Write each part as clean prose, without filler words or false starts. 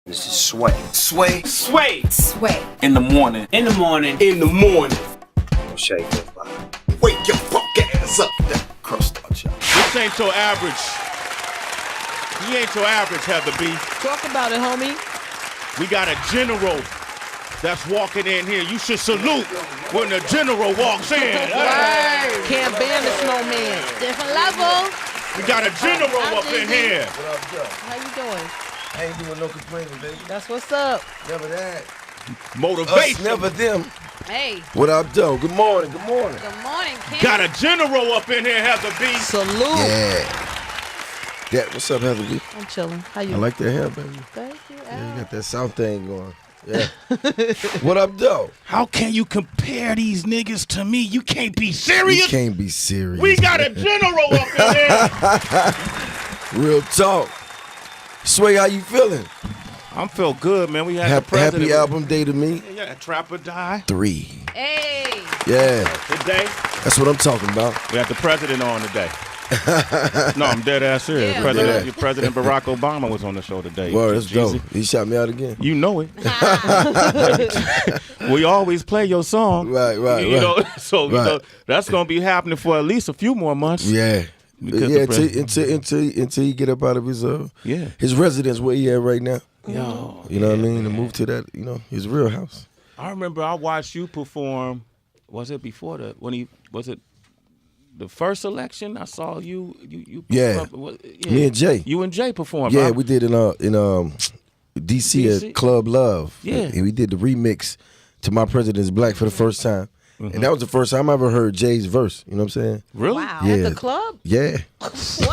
This is Sway. Sway. Sway. Sway. In the morning. In the morning. In the morning. Shake that vibe. Wake your punk ass up. Crust out y'all. This ain't your average. He ain't your average, Heather B. Talk about it, homie. We got a general that's walking in here. You should salute when the general walks in. Right. Can't ban the snowman. Different level. We got a general I'm up in Jeezy. here. What up, Joe? How you doing? I ain't doing no complaining, baby. That's what's up. Never that. Motivation. Us, never them. Hey. What up, Joe? Good morning. Good morning. Good morning, Kim. Got a general up in here, Heather B. Salute. Yeah. What's up, Heather B? I'm chilling. How you? I like that hair, baby. Thank you. Yeah, you got that South thing going. Yeah. What up, Joe? How can you compare these niggas to me? You can't be serious. You can't be serious. We got a general up in here. Real talk. Sway, how you feeling? I'm feel good, man. We had the president. Happy album day to me. Yeah, Trap or Die. 3. Hey. Yeah. Today, That's what I'm talking about. we had the president on today. No, I'm dead ass serious. Yeah. President Barack Obama was on the show today. Well, that's Jeezy. dope. He shot me out again. You know it. We always play your song. Right. You know, so you Right. know, that's gonna be happening for at least a few more months. Yeah. Because Yeah, the until he get up out of his Yeah. his residence where he at right now. Yo, You know what I mean? To move to that, his real house. I remember I watched you perform. Was it before was it the first election? I saw you. Yeah. Me and Jay. You and Jay performed. Yeah, huh? we did in DC DC? at Club Love. Yeah. And we did the remix to My President's Black for the first time. Mm-hmm. And that was the first time I ever heard Jay's verse. You know what I'm saying? Really? Wow. Yeah. At the club? Yeah. That's a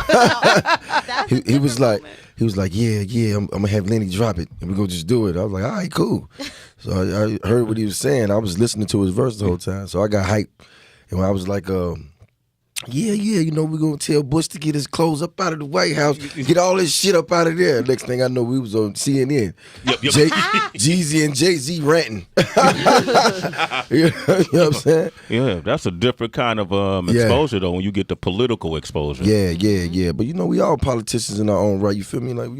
He was different like, moment. yeah, I'm gonna have Lenny drop it, and we're gonna just do it. I was like, all right, cool. So I heard what he was saying. I was listening to his verse the whole time, so I got hyped. And when I was like, we're gonna tell Bush to get his clothes up out of the White House, get all this shit up out of there. Next thing I know, we was on CNN. Yep. Jeezy and Jay-Z ranting. You know what I'm saying? Yeah, that's a different kind of exposure though when you get the political exposure. Yeah. But we all politicians in our own right. You feel me? Like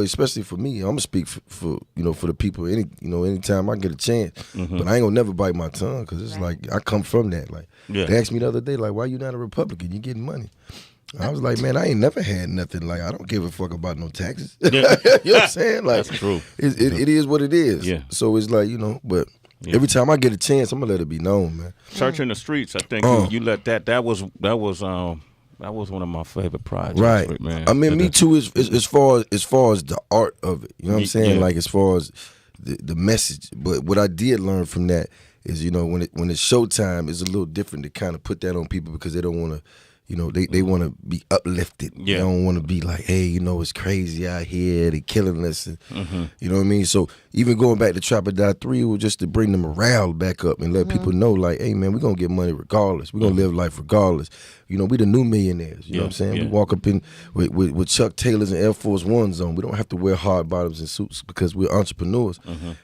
especially for me, I'm gonna speak for the people. Anytime I get a chance. Mm-hmm. But I ain't gonna never bite my tongue because it's like I come from that. Like they asked me the other day, like, why you not a Republican? You getting money? I was like, man, I ain't never had nothing. Like I don't give a fuck about no taxes. Yeah. You know what I'm saying? Like That's true. It is what it is. Yeah. So it's like but. Yeah. Every time I get a chance, I'm gonna let it be known, man. Church in the Streets, I think you let that was one of my favorite projects. Right, man. I mean, me too. As far as the art of it, you know what I'm saying? Yeah. Like as far as the message. But what I did learn from that is, when it's showtime, it's a little different to kind of put that on people because they don't want to. They want to be uplifted. Yeah. They don't want to be like, hey, it's crazy out here. They killing us. And, You know what I mean? So even going back to Trap or Die 3 was just to bring the morale back up and let people know, like, hey, man, we're going to get money regardless. We're going to live life regardless. We the new millionaires. You know what I'm saying? Yeah. We walk up in with Chuck Taylors and Air Force Ones on. We don't have to wear hard bottoms and suits because we're entrepreneurs.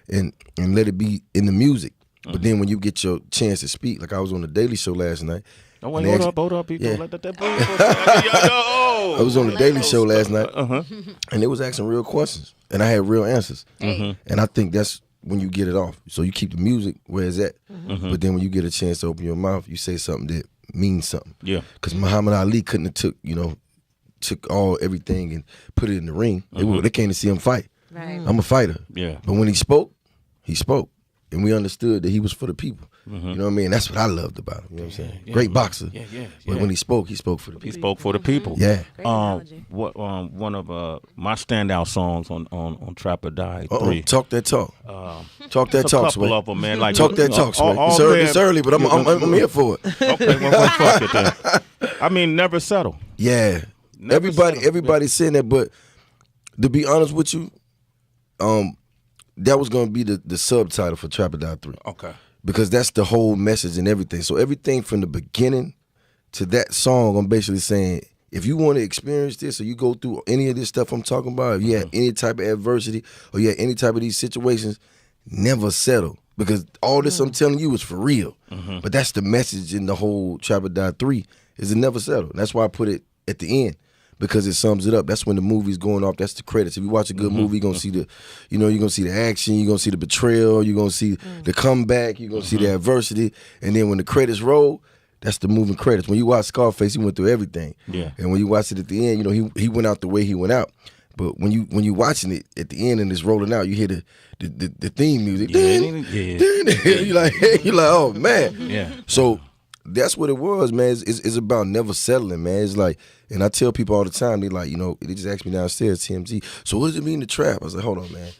And let it be in the music. But then when you get your chance to speak, like I was on the Daily Show last night. Oh, wait, hold up, people. Yeah. Let that breathe for a second. I was on the Daily Show last night, and they was asking real questions, and I had real answers. And I think that's when you get it off. So you keep the music where it's at, but then when you get a chance to open your mouth, you say something that means something. Yeah. Because Muhammad Ali couldn't have took everything and put it in the ring. They came to see him fight. Right. I'm a fighter. Yeah. But when he spoke, and we understood that he was for the people. You know what I mean? That's what I loved about him. You know what I'm saying? Great boxer. Yeah. But when he spoke for the people. He spoke for the people. Yeah. One of my standout songs on Trap or Die 3. Talk that talk. Talk that It's a talk, couple Sway. of them, man. Like Talk that talk, Sway. It's early, but I'm here for it. Okay, well, fuck it then. I mean, never settle. Yeah. Never settle. Everybody's saying that, but to be honest with you, that was gonna be the subtitle for Trap or Die 3. Okay. Because that's the whole message and everything. So everything from the beginning to that song, I'm basically saying, if you want to experience this or you go through any of this stuff I'm talking about, if you had any type of adversity or you had any type of these situations, never settle. Because all this I'm telling you is for real. But that's the message in the whole Trap or Die 3 is to never settle. That's why I put it at the end. because it sums it up. That's when the movie's going off. That's the credits. If you watch a good movie, you're gonna see the, you're gonna see the action, you're gonna see the betrayal, you're gonna see the comeback, you're gonna see the adversity, and then when the credits roll, that's the moving credits. When you watch Scarface, he went through everything. Yeah. And when you watch it at the end, he went out the way he went out. But when you watching it at the end and it's rolling out, you hear the theme music. You're like, oh man. Yeah. So that's what it was, man. It's about never settling, man. It's like, and I tell people all the time, they like, they just ask me downstairs, TMZ, so what does it mean to trap? I was like, hold on, man.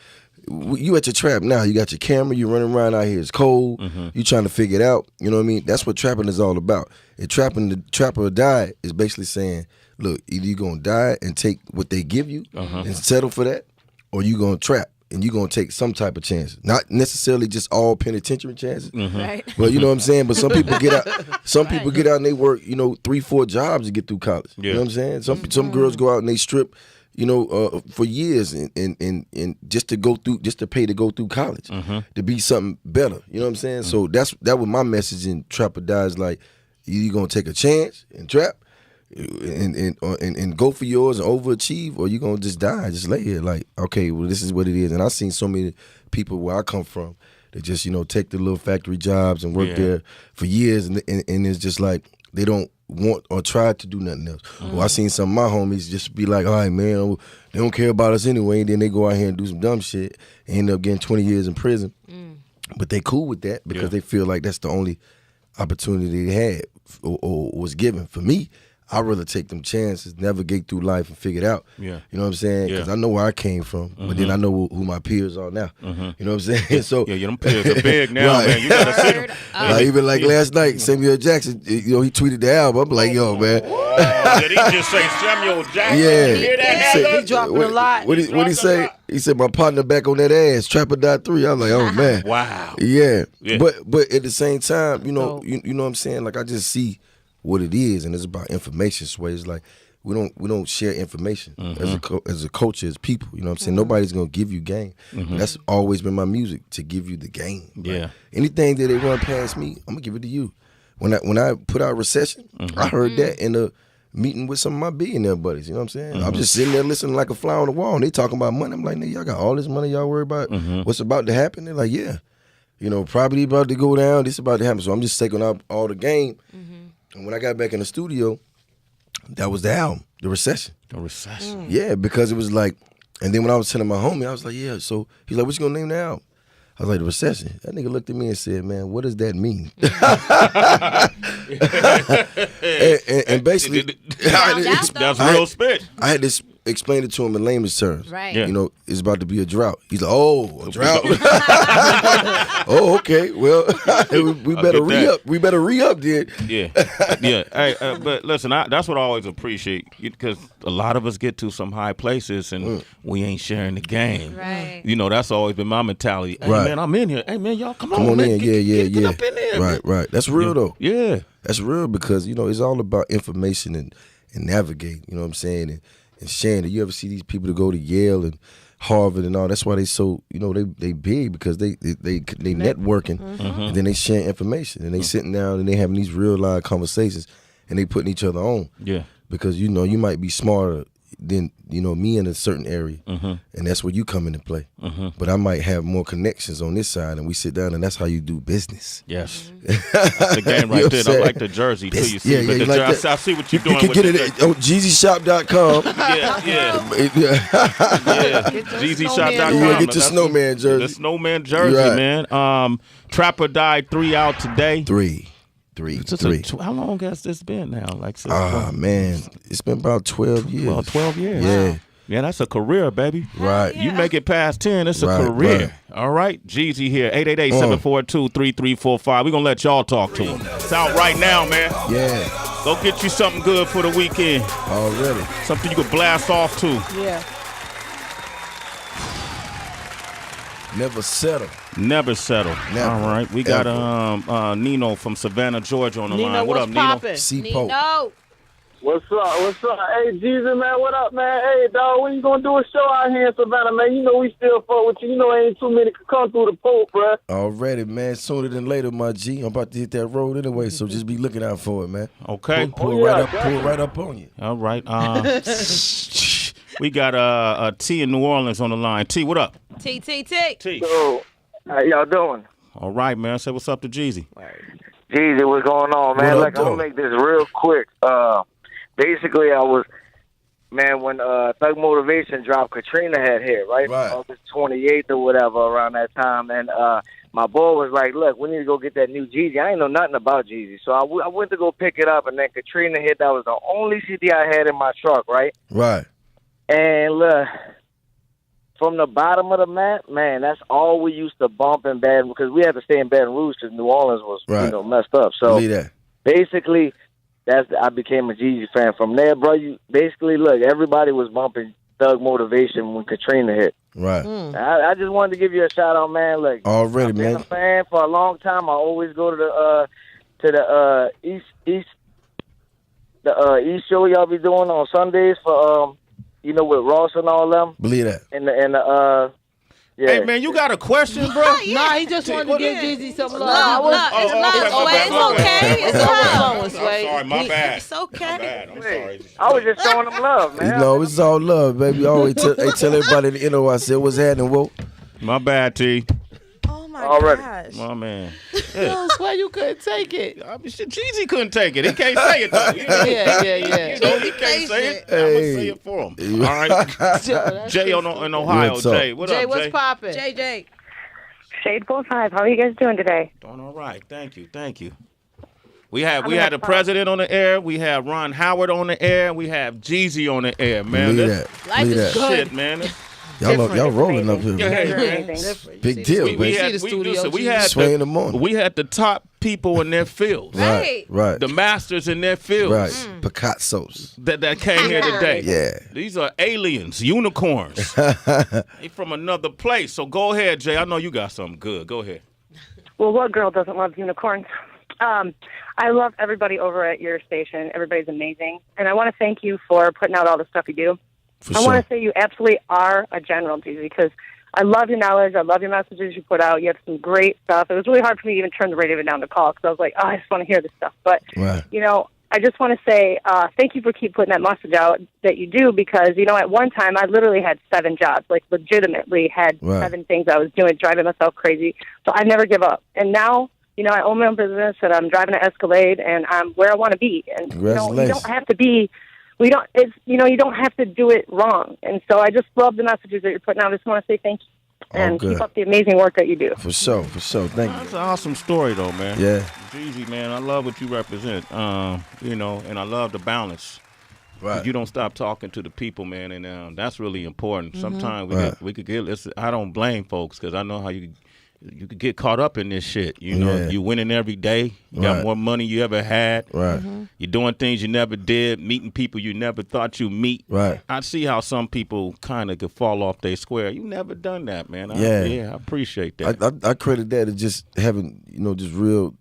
You at your trap now. You got your camera. You running around out here. It's cold. You trying to figure it out. You know what I mean? That's what trapping is all about. And the trapper or die is basically saying, look, either you gonna die and take what they give you and settle for that, or you gonna trap and you gonna take some type of chances. Not necessarily just all penitentiary chances, Right. but you know what I'm saying. But some people get out. Some people get out and they work 3-4 jobs to get through college. Yeah. You know what I'm saying? Some girls go out and they strip, for years and just to go through, just to pay to go through college, to be something better. You know what I'm saying? So that was my message in Trap or Die, is like, you gonna take a chance and trap and go for yours and overachieve, or you gonna just die, just lay here like, okay, well, this is what it is. And I've seen so many people where I come from that just take the little factory jobs and work there for years, and it's just like they don't want or try to do nothing else. Or I seen some of my homies just be like, all right, man, they don't care about us anyway, and then they go out here and do some dumb shit and end up getting 20 years in prison. But they cool with that because they feel like that's the only opportunity they had or was given. For me, I'd rather take them chances, navigate through life and figure it out. Yeah. You know what I'm saying? Because I know where I came from, but then I know who my peers are now. You know what I'm saying? So them peers are big now, Right. man. You gotta sit them. like, even like last night, Samuel Jackson, he tweeted the album. I'm like, yo, man. Did he just say Samuel Jackson? Yeah. You hear that? He said- He dropping a lot. What he say? He said, my partner back on that ass, Trapper Die 3. I was like, oh man. Wow. Yeah. Yeah. But at the same time, you know what I'm saying? Like, I just see what it is, and it's about information. Sway. It's like we don't share information as a culture, as people. You know what I'm saying? Nobody's gonna give you game. That's always been my music, to give you the game. Yeah. Anything that they run past me, I'm gonna give it to you. When I put out Recession, I heard that in a meeting with some of my billionaire buddies. You know what I'm saying? I'm just sitting there listening like a fly on the wall, and they talking about money. I'm like, nigga, y'all got all this money, y'all worry about what's about to happen? They're like, yeah. Property about to go down, this about to happen. So I'm just taking out all the game. And when I got back in the studio, that was the album, The Recession. The Recession. Yeah, because it was like, and then when I was telling my homie, I was like, yeah, so he's like, what you gonna name the album? I was like, The Recession. That nigga looked at me and said, man, what does that mean? and basically, That's real spit. I had to explain it to him in layman's terms. Right. Yeah. It's about to be a drought. He's like, oh, a drought. Oh, okay. Well, we better get that. re-up. We better re-up, then. Yeah, yeah. Hey, but listen, that's what I always appreciate, because a lot of us get to some high places and we ain't sharing the game. Right. That's always been my mentality. Hey, Right. man, I'm in here. Hey, man, y'all come Come on man. in. Get Yeah. up in there. Right. That's real, though. Yeah. That's real, because, it's all about information and navigate, you know what I'm saying, and sharing it. You ever see these people that go to Yale and Harvard and all? That's why they so, they big, because they networking, and then they sharing information, and they sitting down and they having these real live conversations, and they putting each other on. Yeah. Because, you might be smarter than, me in a certain area, and that's where you come into play. But I might have more connections on this side, and we sit down, and that's how you do business. Yes. That's the game right there. I like the jersey, too. You see, but you like that? I see what you're doing. You can with get it the at JeezyShop.com. Yeah. JeezyShop.com. Yeah, get your snowman jersey. The snowman jersey, Right. man. Trapper Died 3 out today. Three. How long has this been now? Like, since Man, it's been about 12 years. Well, 12 years. Yeah. Yeah, that's a career, baby. Right. You make it past 10, it's a Right, career. right. All right? Jeezy here, 888-742-3345. We're going to let y'all talk to him. It's out right now, man. Yeah. Go get you something good for the weekend. Already. Something you can blast off to. Yeah. Never settle. Never settle. Never. All right. We got Nino from Savannah, Georgia on the Nino, line. What what's up, Nino? poppin'? C-Pope. No. What's up? What's up? Hey, Jeezy, man, what up, man? Hey, dog, when you gonna do a show out here in Savannah, man? You know we still fuck with you. You know ain't too many can come through the pole, bruh. Already, man. Sooner than later, my G. I'm about to hit that road anyway, so just be looking out for it, man. Okay. Pull it right up on you. All right. We got T in New Orleans on the line. T, what up? T. T. So, how y'all doing? All right, man. Say what's up to Jeezy. Jeezy, what's going on, man? What up, I'm though? gonna make this real quick. Basically, when Thug Motivation dropped, Katrina had hit, right? Right. August 28th or whatever, around that time. And my boy was like, look, we need to go get that new Jeezy. I ain't know nothing about Jeezy. So I went to go pick it up, and then Katrina hit. That was the only CD I had in my truck, right? Right. And look, from the bottom of the map, man, that's all we used to bump in Baton, because we had to stay in Baton Rouge because New Orleans was, Right. messed up. So Believe that. basically, I became a Jeezy fan from there, bro. Look, everybody was bumping Thug Motivation when Katrina hit. Right. I just wanted to give you a shout out, man. Look, Already, I've been man. a fan for a long time. I always go to the East show y'all be doing on Sundays for with Ross and all them. Believe that. And yeah. Hey, man, you got a question, bro? Nah, he just wanted to give Jeezy some love. Love. It's okay. It's love. I'm sorry, my bad. It's okay. I'm sorry. I was just showing them love, man. You know, it's all love, baby. I always tell everybody in the inner I said, what's happening, whoa? My bad, T. Oh my Already. gosh. My man. I swear you couldn't take it. I mean, shit, Jeezy couldn't take it. He can't say it, though. Yeah. You know, he can't say it. I'm going to say it for him. All right. Jay in Ohio. What's up? Jay, what Jay, up, what's Jay? poppin'? JJ. Shade 45. How are you guys doing today? Doing all right. Thank you. We had the president on the air. We have Ron Howard on the air. We have Jeezy on the air, man. Believe This that. Life Believe is that. shit, man. Y'all rolling up here, Yeah, man. hey, man. Amazing. Big deal, We baby. had, the we, studio, listen, we Jeezy. had Sway in the morning. we had the top people in their fields. Right. The masters in their fields. Right. Picasso's. That came here today. Yeah. These are aliens, unicorns. They from another place. So go ahead, Jay. I know you got something good. Go ahead. Well, what girl doesn't love unicorns? I love everybody over at your station. Everybody's amazing. And I want to thank you for putting out all the stuff you do. For I sure. want to say you absolutely are a general, Jeezy, because I love your knowledge. I love your messages you put out. You have some great stuff. It was really hard for me to even turn the radio down to call because I was like, I just want to hear this stuff. But, Right. I just want to say thank you for keep putting that message out that you do because, at one time I literally had 7 jobs, like legitimately had Right. 7 things I was doing, driving myself crazy. So I never give up. And now, I own my own business and I'm driving an Escalade and I'm where I want to be. And, you Congratulations. don't have to be, you don't have to do it wrong. And so I just love the messages that you're putting out. I just want to say thank you. And good. keep up the amazing work that you do. For sure. Thank That's you. an awesome story, though, man. Yeah. Jeezy, man, I love what you represent. And I love the balance. Right. You don't stop talking to the people, man, and that's really important. Sometimes we could get. I don't blame folks because I know how you could get caught up in this shit. Yeah. You winning every day. You got Right. more money you ever had. Right. You're doing things you never did, meeting people you never thought you'd meet. Right. I see how some people kind of could fall off their square. You never done that, man. Yeah. I appreciate that. I credit that to just having, just real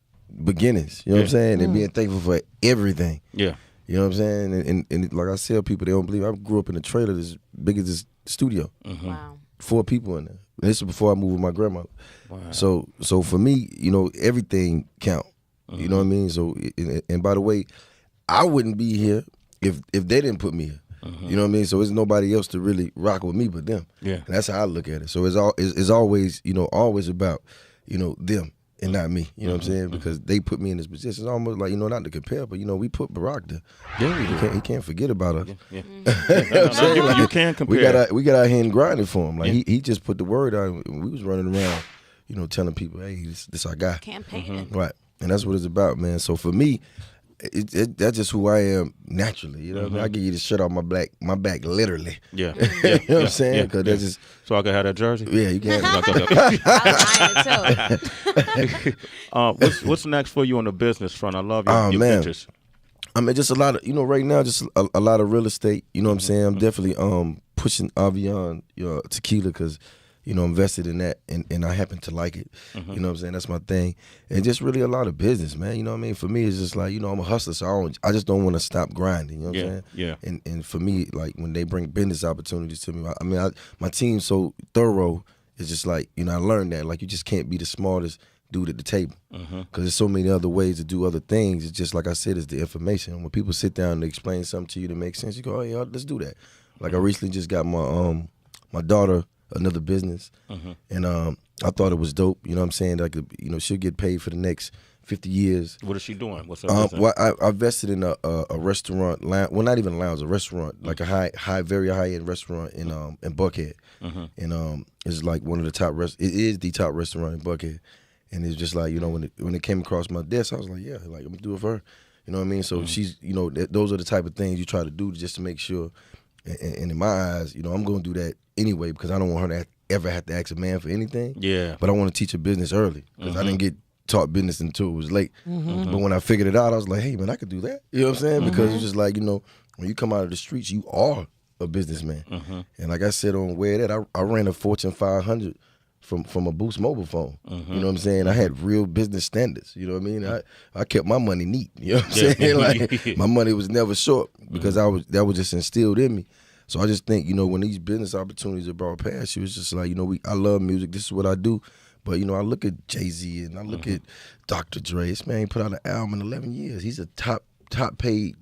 beginnings. You know what I'm saying? And being thankful for everything. Yeah. You know what I'm saying? And like I tell people, they don't believe. I grew up in a trailer as big as this studio. Wow. 4 people in there. And this is before I moved with my grandmother. Wow. So for me, everything count. You know what I mean? So and by the way, I wouldn't be here if they didn't put me here. You know what I mean? So there's nobody else to really rock with me but them. Yeah. And that's how I look at it. So it's always, always about, them and not me. You know what I'm saying? Because they put me in this position. It's almost like, not to compare, but we put Barack there. Yeah, He can't forget about us. Yeah. You you can't compare. We got our hand grinding for him. Like he just put the word out. And we was running around, telling people, hey, this our guy. Campaigning. Right. And that's what it's about, man. So for me, that's just who I am naturally. You know what I mean? I give you the shirt off my back literally. Yeah. You know what I'm saying? Because that's just, So I can have that jersey? yeah, you can. I like it too. What's next for you on the business front? I love Oh, your man. pictures. I mean, just a lot of, right now, just a lot of real estate. You know what I'm saying? I'm definitely pushing Avion tequila because invested in that, and I happen to like it. You know what I'm saying? That's my thing. And just really a lot of business, man. You know what I mean? For me, it's just like, I'm a hustler, so I just don't want to stop grinding. You know what I'm saying? Yeah. And for me, like when they bring business opportunities to me, my team's so thorough. It's just like, I learned that. Like, you just can't be the smartest dude at the table. Because there's so many other ways to do other things. It's just like I said, it's the information. When people sit down and explain something to you that makes sense, you go, oh, yeah, let's do that. Like, I recently just got my daughter another business, and I thought it was dope. You know what I'm saying? Like, she'll get paid for the next 50 years. What is she doing? What's her business? Well, I invested in a restaurant, well, not even a lounge, a restaurant, like a very high-end restaurant in Buckhead. And it's like one of the top it is the top restaurant in Buckhead. And it's just like, when it came across my desk, I was like, yeah, like, I'm gonna do it for her. You know what I mean? So she's, those are the type of things you try to do just to make sure. And in my eyes, I'm gonna do that anyway, because I don't want her to ever have to ask a man for anything. Yeah. But I want to teach her business early, because I didn't get taught business until it was late. But when I figured it out, I was like, hey, man, I could do that. You know what I'm saying? Because it's just like, when you come out of the streets, you are a businessman. And like I said on Where That, I ran a Fortune 500 from a Boost mobile phone. You know what I'm saying? I had real business standards. You know what I mean? I kept my money neat. You know what I'm saying? Like, my money was never short, because that was just instilled in me. So I just think, when these business opportunities are brought past you, it's just like, I love music. This is what I do. But, I look at Jeezy and I look at Dr. Dre. This man put out an album in 11 years. He's a top paid,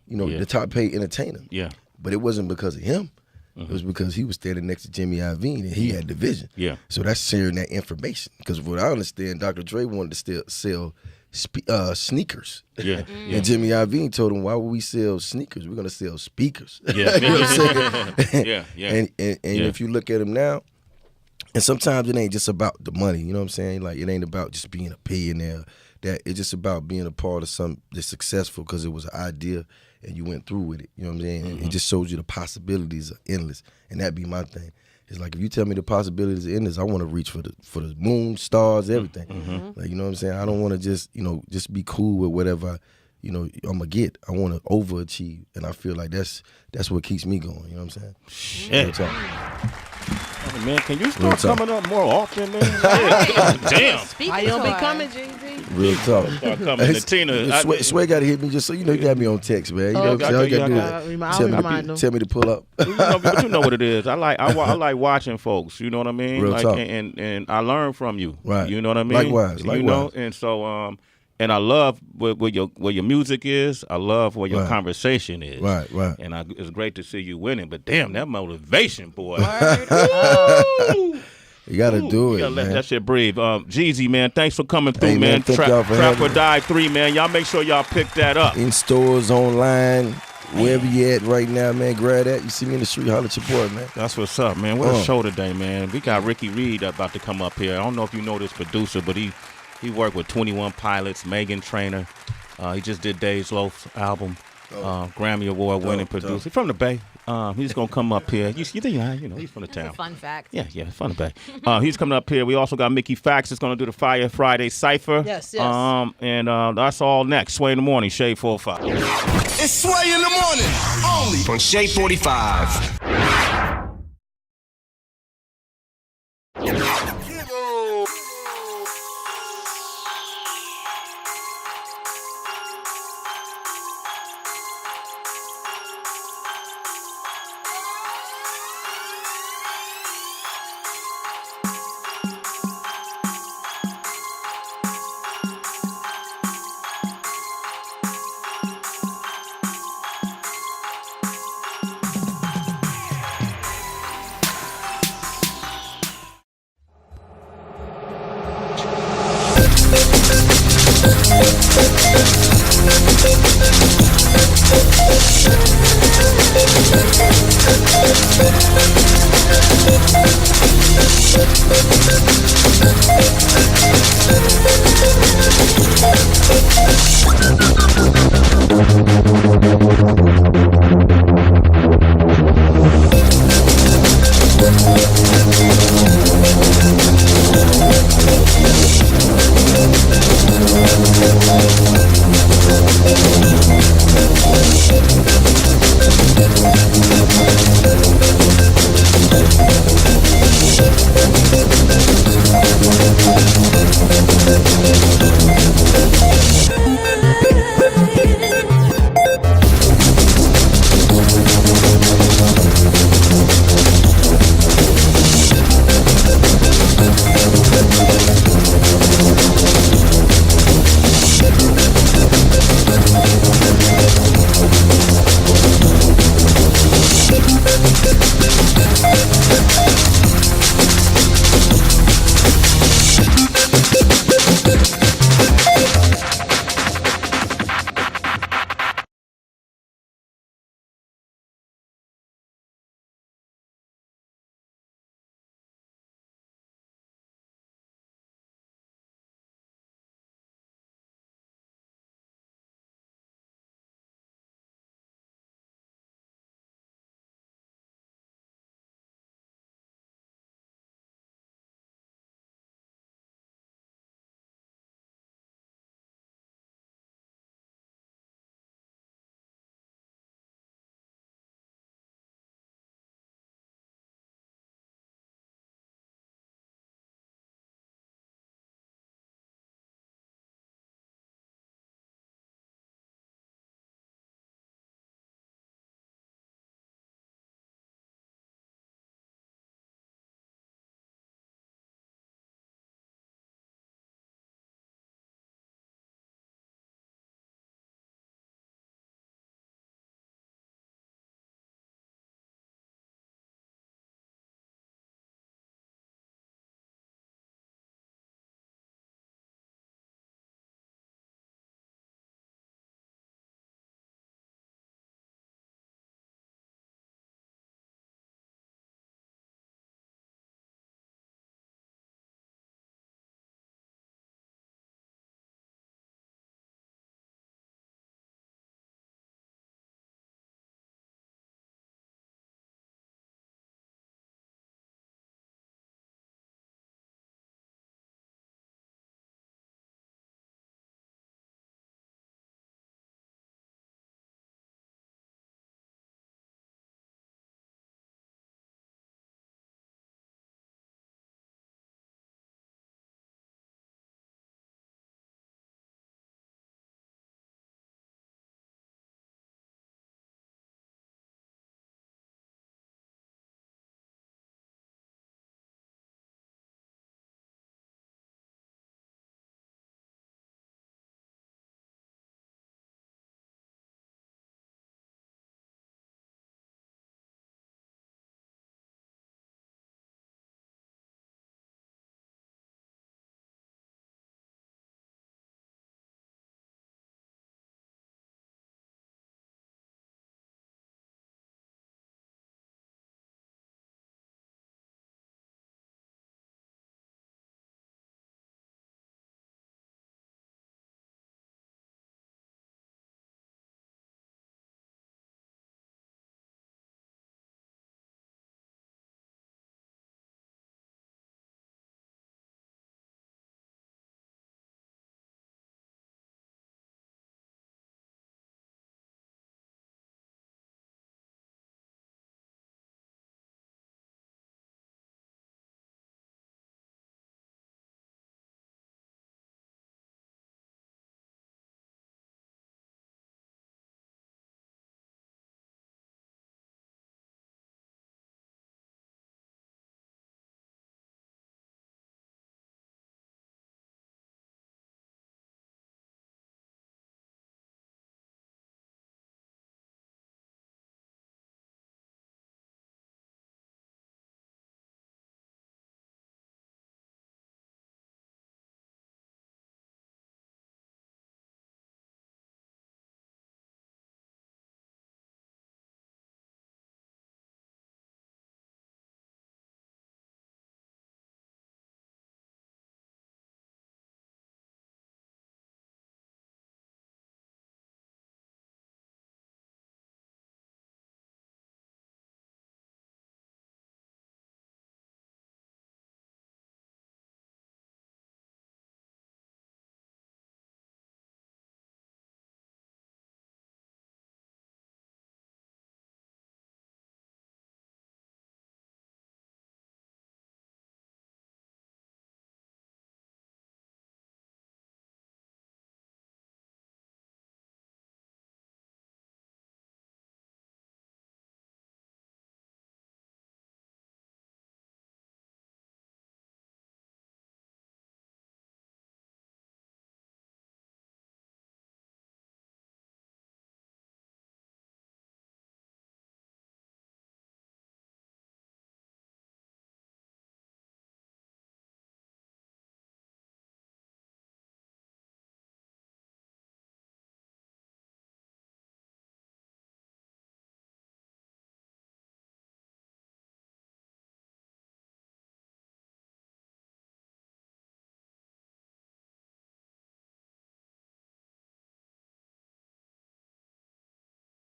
the top paid entertainer. Yeah. But it wasn't because of him. It was because he was standing next to Jimmy Iovine, and he had the vision. Yeah. So that's sharing that information. Because what I understand, Dr. Dre wanted to still sell sneakers. Yeah. And Jimmy Iovine told him, why would we sell sneakers? We're going to sell speakers. Yeah. You know what I'm saying? And if you look at him now, and sometimes it ain't just about the money, you know what I'm saying? Like, it ain't about just being a billionaire. That it's just about being a part of something that's successful because it was an idea and you went through with it. You know what I'm saying? And it just shows you the possibilities are endless. And that'd be my thing. It's like, if you tell me the possibilities are endless, I want to reach for the moon, stars, everything. Like, you know what I'm saying? I don't want to just be cool with whatever I'm gonna get. I want to overachieve, and I feel like that's what keeps me going. You know what I'm saying? Shit. Oh, man, can you start coming up more often, man? Damn. I don't be coming, Jeezy. Real talk. Start coming. Tina, Sway got to hit me just so you got me on text, man. You know what I'm saying? Tell me to pull up. But you know what it is. I like watching folks. You know what I mean? Real talk. And I learn from you. Right. You know what I mean? Likewise. And so and I love where your music is. I love where your conversation is. Right. And it's great to see you winning. But damn, that motivation, boy. You got to do it, You got to let man. that shit breathe. Jeezy, man, thanks for coming through, Hey, man. Thank y'all for Trap having or me. Die 3, man. Y'all make sure y'all pick that up. In stores, online, wherever you at right now, man, grab that. You see me in the street, holler at your boy, man. That's what's up, man. What a show today, man. We got Ricky Reed about to come up here. I don't know if you know this producer, but he worked with 21 Pilots, Megan Trainor. He just did Dave's Loaf's album. Grammy Award winning producer. He's from the Bay. He's gonna come up here. You think he's from the town. That's a fun fact. Yeah, from the Bay. He's coming up here. We also got Mickey Fax is gonna do the Fire Friday Cypher. Yes. And that's all next. Sway in the morning, Shade 45. It's Sway in the morning, only on Shade 45.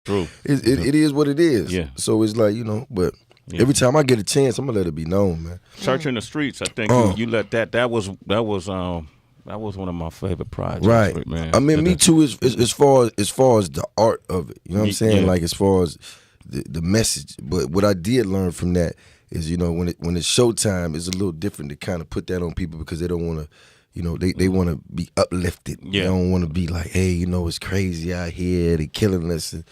True. It is what it is. Yeah. So it's like, but every time I get a chance, I'm gonna let it be known, man. Church in the Streets, I think you let that was one of my favorite projects. Right, man. I mean, me too. As far as the art of it, you know what I'm saying? Yeah. Like as far as the message. But what I did learn from that is, when it's showtime, it's a little different to kind of put that on people because they don't want to. They want to be uplifted. Yeah. They don't want to be like, hey, it's crazy out here. They killing us. And,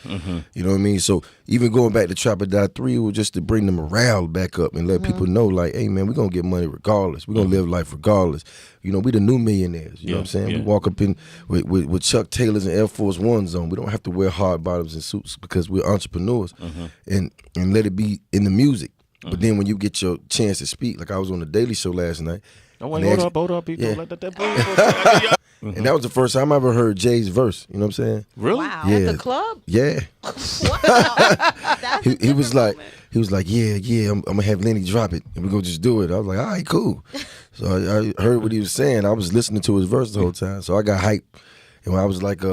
You know what I mean? So even going back to Trap or Die 3, it was just to bring the morale back up and let people know, like, hey, man, we're going to get money regardless. We're going to live life regardless. We the new millionaires. You know what I'm saying? Yeah. We walk up in with Chuck Taylors and Air Force Ones on. We don't have to wear hard bottoms and suits because we're entrepreneurs. And let it be in the music. But then when you get your chance to speak, like I was on the Daily Show last night. Oh, wait, hold up. You don't let that breathe. And that was the first time I ever heard Jay's verse. You know what I'm saying? Really? Wow. Yeah. At the club? Yeah. Wow. He was like, yeah, I'm gonna have Lenny drop it, and we're gonna just do it. I was like, all right, cool. So I heard what he was saying. I was listening to his verse the whole time, so I got hyped, and I was like,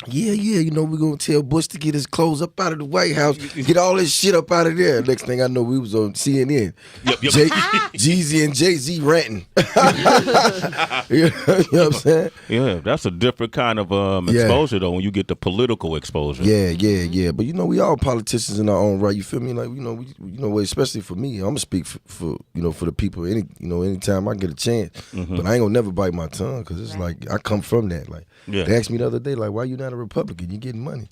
yeah, we're gonna tell Bush to get his clothes up out of the White House, get all this shit up out of there. Next thing I know, we was on CNN. Yep. Jeezy and Jay-Z ranting. You know what I'm saying? Yeah, that's a different kind of exposure though when you get the political exposure. Yeah. But we all politicians in our own right. You feel me? Like especially for me, I'm gonna speak for the people. Anytime I get a chance. But I ain't gonna never bite my tongue because it's like I come from that. Like they asked me the other day, like, why you not a Republican? You getting money?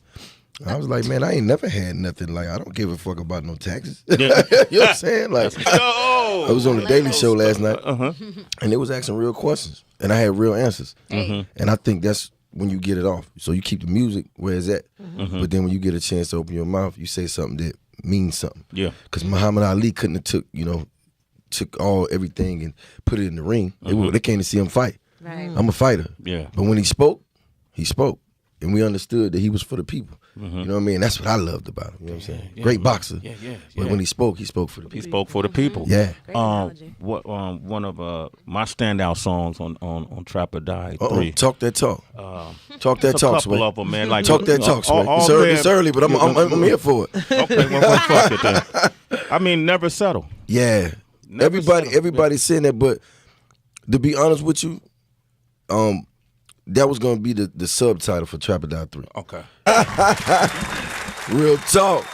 I was like, man, I ain't never had nothing. Like, I don't give a fuck about no taxes. Yeah. You know what I'm saying? Like, I was on the Daily Show last night, and they was asking real questions, and I had real answers. And I think that's when you get it off. So you keep the music where it's at, but then when you get a chance to open your mouth, you say something that means something. Yeah. Because Muhammad Ali couldn't have took everything and put it in the ring. They came to see him fight. Right. I'm a fighter. Yeah. But when he spoke. And we understood that he was for the people. You know what I mean? That's what I loved about him. You know what I'm saying? Yeah, Great boxer. Yeah. But when he spoke for the people. He spoke for the people. Yeah. Great analogy. One of my standout songs on Trap or Die 3. Talk that talk. Talk that It's a talk, couple Sway. of them, man. Like Talk that talk, Sway. It's early, but I'm here for it. Okay, well, fuck it then. I mean, never settle. Yeah. Never settle. Everybody's saying that, but to be honest with you, that was gonna be the subtitle for Trap or Die 3. Okay. Real talk.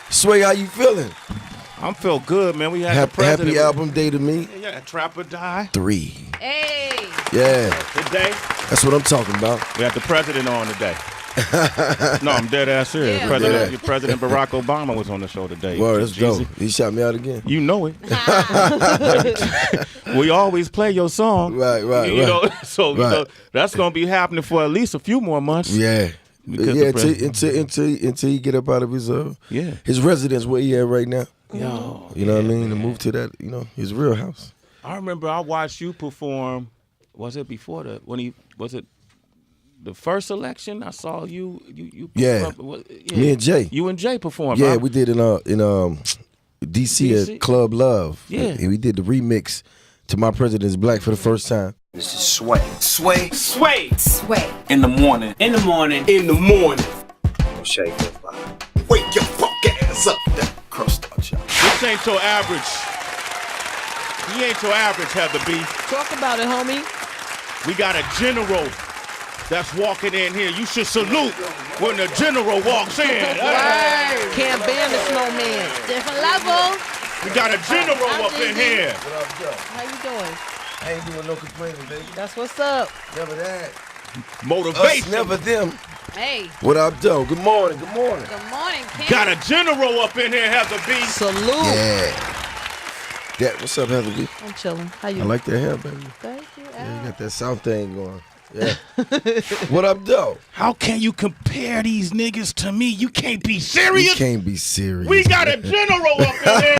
Sway, how you feeling? I'm feel good, man. We had the president. Happy album day to me. Yeah, Trap or Die 3. Hey. Yeah. today. That's what I'm talking about. We had the president on today. No, I'm dead ass serious. Yeah. President Barack Obama was on the show today. Well, let's go. Jeezy. He shot me out again. You know it. We always play your song. Right. So that's gonna be happening for at least a few more months. Yeah. Because until he get up out of his residence where he at right now. Yo, You know what I mean? To move to that, his real house. I remember I watched you perform. Was it before the first election? I saw you. Yeah. Me and Jay. You and Jay performed. Yeah, we did in DC at Club Love. Yeah. And we did the remix to My President's Black for the first time. This is Sway. Sway. In the morning. In the morning. Don't shake that vibe. Wake your fuck ass up. That crust out, y'all. This ain't your average. He ain't your average, Heather B. Talk about it, homie. We got a general that's walking in here. You should salute when the general walks in. Hey. Can't ban the snowman. Different level. We got a general up in here. How you doing? I ain't doing no complaining, baby. That's what's up. Never that. Motivation. Us, never them. Hey. What up, though? Good morning. Good morning, Kim. Got a general up in here, Heather B. Salute. Yeah. What's up, Heather B? I'm chilling. How you? I like that hair, baby. Thank you. Yeah, you got that South thing going. Yeah. What up, though? How can you compare these niggas to me? You can't be serious. You can't be serious. We got a general up in here.